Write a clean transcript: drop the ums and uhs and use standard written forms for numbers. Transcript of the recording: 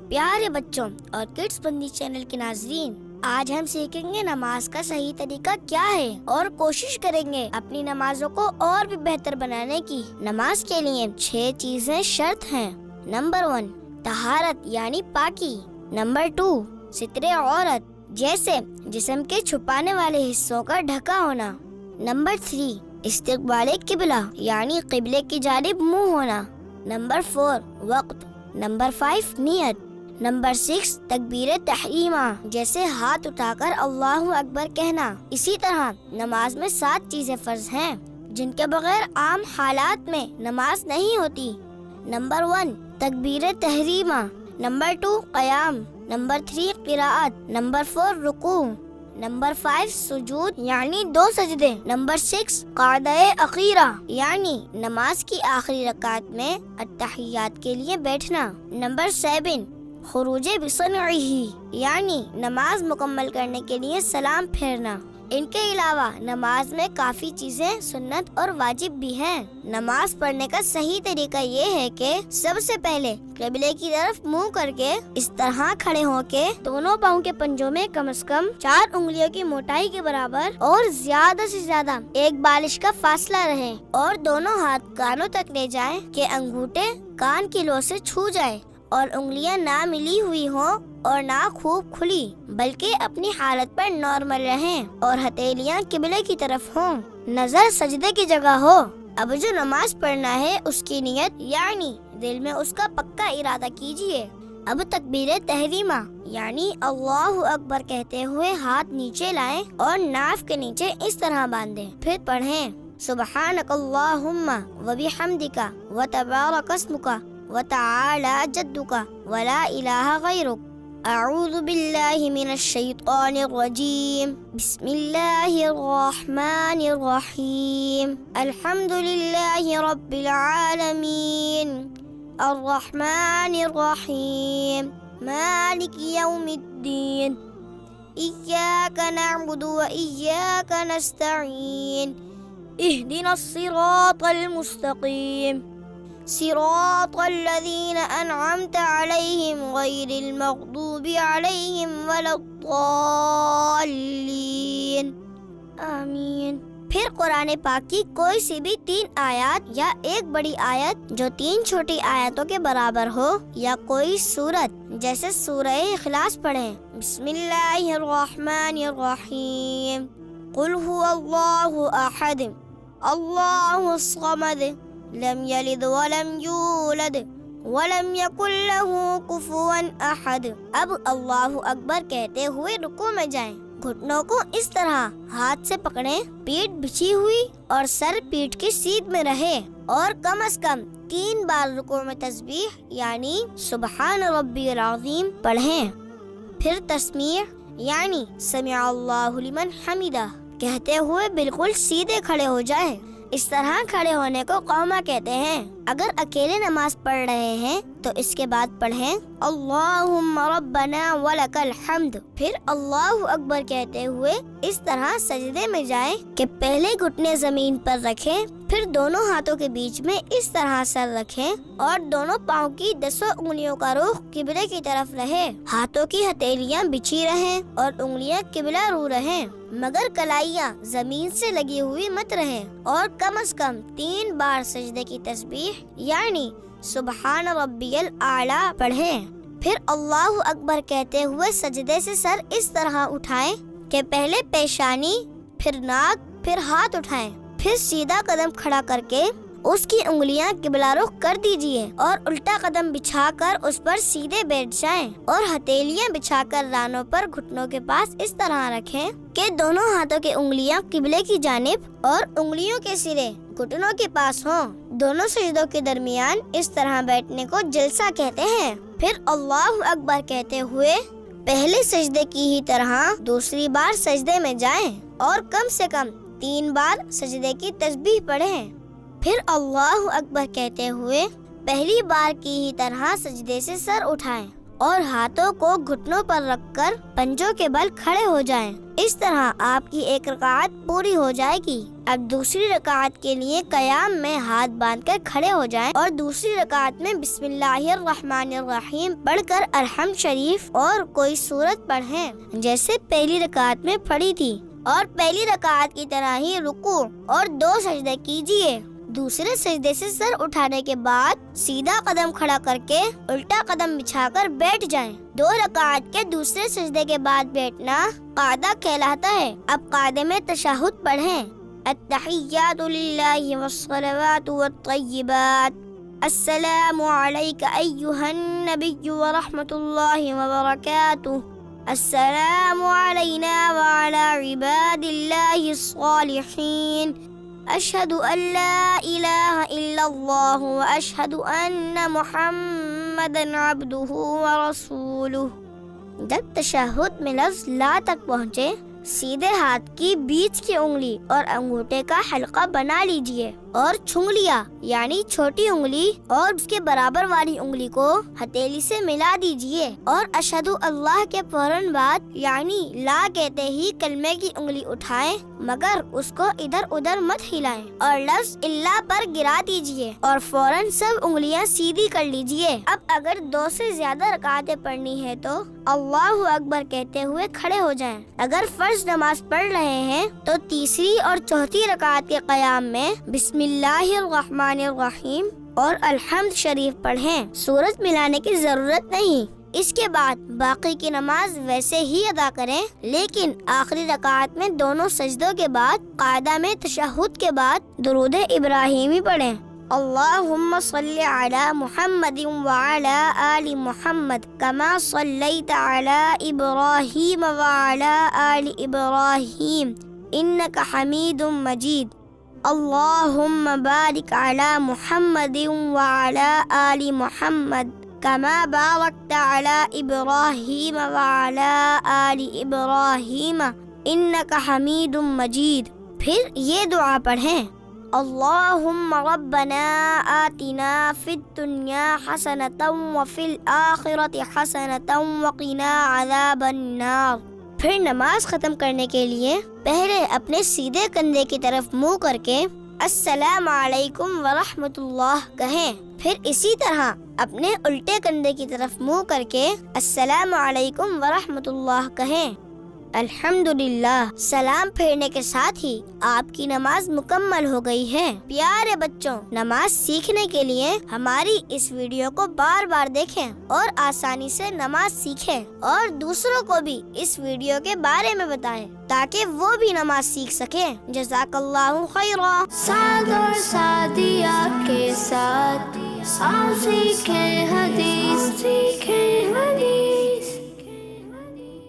پیارے بچوں اور کڈس بندی چینل کے ناظرین، آج ہم سیکھیں گے نماز کا صحیح طریقہ کیا ہے اور کوشش کریں گے اپنی نمازوں کو اور بھی بہتر بنانے کی۔ نماز کے لیے 6 چیزیں شرط ہیں۔ نمبر 1 طہارت یعنی پاکی۔ نمبر 2 ستر عورت جیسے جسم کے چھپانے والے حصوں کا ڈھکا ہونا۔ نمبر 3 استقبال قبلہ یعنی قبلے کی جانب منہ ہونا۔ نمبر 4 وقت۔ نمبر 5 نیت۔ نمبر 6 تکبیر تحریمہ جیسے ہاتھ اٹھا کر اللہ اکبر کہنا۔ اسی طرح نماز میں 7 چیزیں فرض ہیں جن کے بغیر عام حالات میں نماز نہیں ہوتی۔ نمبر 1 تکبیر تحریمہ۔ نمبر 2 قیام۔ نمبر 3 قراءت۔ نمبر 4 رکوع۔ نمبر 5 سجود یعنی 2 سجدے۔ نمبر 6 قعدہ اخیرہ یعنی نماز کی آخری رکعت میں التحیات کے لیے بیٹھنا۔ نمبر 7 خروج بصنعہ یعنی نماز مکمل کرنے کے لیے سلام پھیرنا۔ ان کے علاوہ نماز میں کافی چیزیں سنت اور واجب بھی ہیں۔ نماز پڑھنے کا صحیح طریقہ یہ ہے کہ سب سے پہلے قبلے کی طرف منہ کر کے اس طرح کھڑے ہو کے دونوں پاؤں کے پنجوں میں کم از کم 4 انگلیوں کی موٹائی کے برابر اور زیادہ سے زیادہ 1 بالش کا فاصلہ رہے، اور دونوں ہاتھ کانوں تک لے جائیں کہ انگوٹھے کان کی لو سے چھو جائے، اور انگلیاں نہ ملی ہوئی ہوں اور نہ خوب کھلی بلکہ اپنی حالت پر نارمل رہیں، اور ہتھیلیاں قبلے کی طرف ہوں، نظر سجدے کی جگہ ہو۔ اب جو نماز پڑھنا ہے اس کی نیت یعنی دل میں اس کا پکا ارادہ کیجئے۔ اب تکبیر تحریمہ یعنی اللہ اکبر کہتے ہوئے ہاتھ نیچے لائیں اور ناف کے نیچے اس طرح باندھیں، پھر پڑھیں سبحانک اللہم وبحمدک وتبارک اسمک وتعالی جدک ولا الہ غیرک۔ اعوذ باللہ من الشیطان الرجیم، بسم اللہ الرحمن الرحیم، الحمد للہ رب العالمین، الرحمن الرحیم، مالک یوم الدین، ایاک نعبد و ایاک نستعین، اہدنا الصراط المستقیم، صراط الذین انعمت علیہم غیر المغضوب علیہم ولا الضالین، آمین۔ پھر قرآن پاک کی کوئی سی بھی 3 آیات یا ایک بڑی آیت جو 3 چھوٹی آیتوں کے برابر ہو، یا کوئی سورت جیسے سورہ اخلاص پڑھیں۔ بسم اللہ الرحمن الرحیم، قل هو اللہ احد اللہ الصمد لم یلد ولم یولد ولم یکن له کفوا احد۔ اب اللہ اکبر کہتے ہوئے رکوع میں جائیں، گھٹنوں کو اس طرح ہاتھ سے پکڑیں، پیٹھ بچھی ہوئی اور سر پیٹھ کی سیدھ میں رہے، اور کم از کم 3 بار رکوع میں تسبیح یعنی سبحان ربی العظیم پڑھیں۔ پھر تسمیع یعنی سمع اللہ لمن حمدہ کہتے ہوئے بالکل سیدھے کھڑے ہو جائیں۔ اس طرح کھڑے ہونے کو قوما کہتے ہیں۔ اگر اکیلے نماز پڑھ رہے ہیں تو اس کے بعد پڑھیں اللہم ربنا ولک الحمد، پھر اللہ اکبر کہتے ہوئے اس طرح سجدے میں جائیں کہ پہلے گھٹنے زمین پر رکھیں، پھر دونوں ہاتھوں کے بیچ میں اس طرح سر رکھیں، اور دونوں پاؤں کی 10 انگلیوں کا رخ قبلے کی طرف رہے، ہاتھوں کی ہتھیلیاں بچھی رہیں اور انگلیاں قبلہ رو رہیں، مگر کلائیاں زمین سے لگی ہوئی مت رہیں، اور کم از کم 3 بار سجدے کی تسبیح یعنی سبحان ربی الاعلی پڑھیں۔ پھر اللہ اکبر کہتے ہوئے سجدے سے سر اس طرح اٹھائیں کہ پہلے پیشانی، پھر ناک، پھر ہاتھ اٹھائیں، پھر سیدھا قدم کھڑا کر کے اس کی انگلیاں قبلہ رخ کر دیجئے، اور الٹا قدم بچھا کر اس پر سیدھے بیٹھ جائیں، اور ہتھیلیاں بچھا کر رانوں پر گھٹنوں کے پاس اس طرح رکھیں کہ دونوں ہاتھوں کی انگلیاں قبلے کی جانب اور انگلیوں کے سرے گھٹنوں کے پاس ہوں۔ دونوں سجدوں کے درمیان اس طرح بیٹھنے کو جلسہ کہتے ہیں۔ پھر اللہ اکبر کہتے ہوئے پہلے سجدے کی ہی طرح دوسری بار سجدے میں جائیں، اور کم سے کم 3 بار سجدے کی تسبیح پڑھیں۔ پھر اللہ اکبر کہتے ہوئے پہلی بار کی ہی طرح سجدے سے سر اٹھائیں، اور ہاتھوں کو گھٹنوں پر رکھ کر پنجوں کے بل کھڑے ہو جائیں۔ اس طرح آپ کی ایک رکعت پوری ہو جائے گی۔ اب دوسری رکعت کے لیے قیام میں ہاتھ باندھ کر کھڑے ہو جائیں اور دوسری رکعت میں بسم اللہ الرحمن الرحیم پڑھ کر الحمد شریف اور کوئی سورت پڑھیں جیسے پہلی رکعت میں پڑھی تھی، اور پہلی رکعت کی طرح ہی رکوع اور 2 سجدے کیجیے۔ دوسرے سجدے سے سر اٹھانے کے بعد سیدھا قدم کھڑا کر کے الٹا قدم بچھا کر بیٹھ جائیں۔ 2 رکعت کے دوسرے سجدے کے بعد بیٹھنا قعدہ کہلاتا ہے۔ اب قعدے میں تشہد پڑھیں۔ التحیات للہ والصلوات والطیبات، السلام علیک ایہا النبی ورحمۃ اللہ وبرکاتہ، السلام علینا وعلی عباد اللہ الصالحین، اشہد ان لا الہ الا اللہ واشہد ان محمدا عبدہ ورسولہ۔ جب تشہد میں لفظ لا تک پہنچے، سیدھے ہاتھ کی بیچ کی انگلی اور انگوٹھے کا حلقہ بنا لیجئے اور چھنگلیاں یعنی چھوٹی انگلی اور اس کے برابر والی انگلی کو ہتھیلی سے ملا دیجئے، اور اشہد اللہ کے فوراً بعد یعنی لا کہتے ہی کلمے کی انگلی اٹھائیں، مگر اس کو ادھر ادھر مت ہلائیں، اور لفظ اللہ پر گرا دیجئے اور فوراً سب انگلیاں سیدھی کر لیجئے۔ اب اگر 2 سے زیادہ رکعتیں پڑھنی ہے تو اللہ اکبر کہتے ہوئے کھڑے ہو جائیں۔ اگر فرض نماز پڑھ رہے ہیں تو تیسری اور چوتھی رکعت کے قیام میں بسم اللہ الرحمن الرحیم اور الحمد شریف پڑھیں، سورت ملانے کی ضرورت نہیں۔ اس کے بعد باقی کی نماز ویسے ہی ادا کریں، لیکن آخری رکعت میں دونوں سجدوں کے بعد قاعدہ میں تشہد کے بعد درود ابراہیمی پڑھیں۔ اللہم صلی علی محمد وعلی آل محمد کما صلیت علی ابراہیم وعلی آل ابراہیم انک حمید مجید۔ اللہم بارک علی محمد وعلی آل محمد کما بارکت علی ابراہیم وعلی آل ابراہیم انک حمید مجید۔ پھر یہ دعا پڑھیں، اللہم ربنا آتنا فی الدنیا حسنۃ وفی الآخرۃ حسنۃ وقنا عذاب النار۔ پھر نماز ختم کرنے کے لیے پہلے اپنے سیدھے کندھے کی طرف منہ کر کے السلام علیکم ورحمۃ اللہ کہیں، پھر اسی طرح اپنے الٹے کندھے کی طرف منہ کر کے السلام علیکم ورحمۃ اللہ کہیں۔ الحمدللہ، سلام پھیرنے کے ساتھ ہی آپ کی نماز مکمل ہو گئی ہے۔ پیارے بچوں، نماز سیکھنے کے لیے ہماری اس ویڈیو کو بار بار دیکھیں اور آسانی سے نماز سیکھیں، اور دوسروں کو بھی اس ویڈیو کے بارے میں بتائیں تاکہ وہ بھی نماز سیکھ سکیں۔ جزاک اللہ خیرا۔ سعد اور سعدیہ کے ساتھ سیکھیں حدیث، سیکھیں